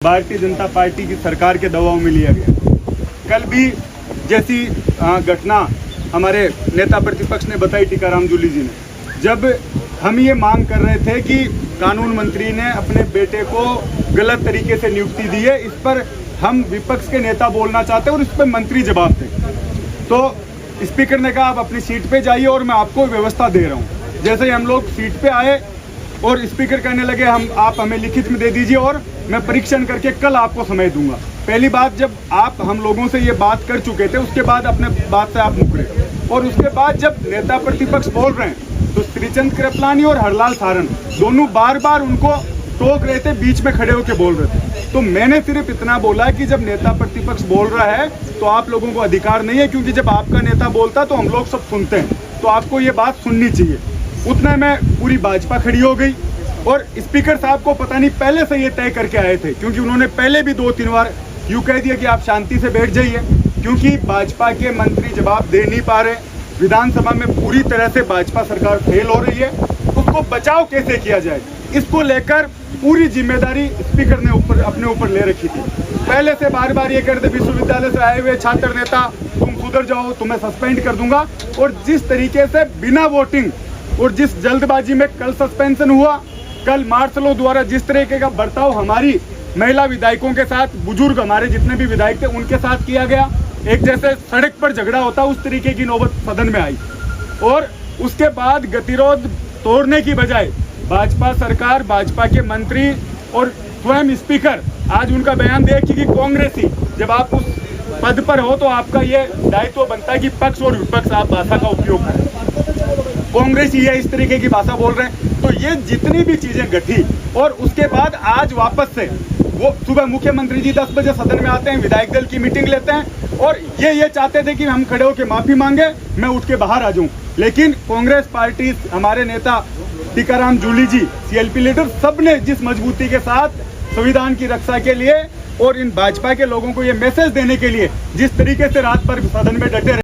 Bharatiya Janata party की सरकार के दबाव में लिया गया। कल भी जैसी घटना हमारे नेता प्रतिपक्ष ने बताई टीकाराम जूली जी ने, जब हम ये मांग कर रहे थे कि कानून मंत्री ने अपने बेटे को गलत तरीके से नियुक्ति दी है, इस पर हम विपक्ष के नेता बोलना चाहते हैं और इस पर मंत्री जवाब दें, तो स्पीकर ने कहा आप अपनी सीट पे जाइए और मैं आपको व्यवस्था दे रहा हूँ। जैसे ही हम लोग सीट पे आए और स्पीकर कहने लगे आप हमें लिखित में दे दीजिए और मैं परीक्षण करके कल आपको समय दूंगा। पहली बात, जब आप हम लोगों से ये बात कर चुके थे उसके बाद अपने बात से आप मुकरे, और उसके बाद जब नेता प्रतिपक्ष बोल रहे हैं तो श्रीचंद कृपलानी और हरलाल सारन दोनों बार बार उनको टोक रहे थे, बीच में खड़े होकर बोल रहे थे। तो मैंने सिर्फ इतना बोला कि जब नेता प्रतिपक्ष बोल रहा है तो आप लोगों को अधिकार नहीं है, क्योंकि जब आपका नेता बोलता है तो हम लोग सब सुनते हैं, तो आपको ये बात सुननी चाहिए। उतने में पूरी भाजपा खड़ी हो गई और स्पीकर साहब को पता नहीं पहले से ये तय करके आए थे, क्योंकि उन्होंने पहले भी 2-3 बार यूँ कह दिया कि आप शांति से बैठ जाइए, क्योंकि भाजपा के मंत्री जवाब दे नहीं पा रहे। विधानसभा में पूरी तरह से भाजपा सरकार फेल हो रही है, उसको बचाव कैसे किया जाए, इसको लेकर पूरी जिम्मेदारी स्पीकर ने अपने ऊपर ले रखी थी। पहले से बार बार ये कहते विश्वविद्यालय से आए हुए छात्र नेता तुम सुधर जाओ, तुम्हें सस्पेंड कर दूंगा, और जिस तरीके से बिना वोटिंग और जिस जल्दबाजी में कल सस्पेंशन हुआ, कल मार्शलों द्वारा जिस तरीके का बर्ताव हमारी महिला विधायकों के साथ, बुजुर्ग हमारे जितने भी विधायक थे उनके साथ किया गया, एक जैसे सड़क पर झगड़ा होता उस तरीके की नौबत सदन में आई, और उसके बाद गतिरोध तोड़ने की बजाय भाजपा सरकार, भाजपा के मंत्री और स्वयं स्पीकर आज उनका बयान देखिए कि कांग्रेसी, जब आप उस पद पर हो तो आपका ये दायित्व बनता है कि पक्ष और विपक्ष आप भाषा का उपयोग करें। कांग्रेसी है इस तरीके की भाषा बोल रहे हैं। तो ये जितनी भी चीजें घटी और उसके बाद आज वापस से वो सुबह मुख्यमंत्री जी 10 बजे सदन में आते हैं, विधायक दल की मीटिंग लेते हैं और ये चाहते थे कि हम खड़े होकर माफी मांगे, मैं उठ के बाहर आ जाऊं। लेकिन कांग्रेस पार्टी, हमारे नेता टीकाराम जूली जी, सीएलपी लीडर, सबने जिस मजबूती के साथ संविधान की रक्षा के लिए और इन भाजपा के लोगों को ये मैसेज देने के लिए जिस तरीके से रात भर सदन में डटे रहे।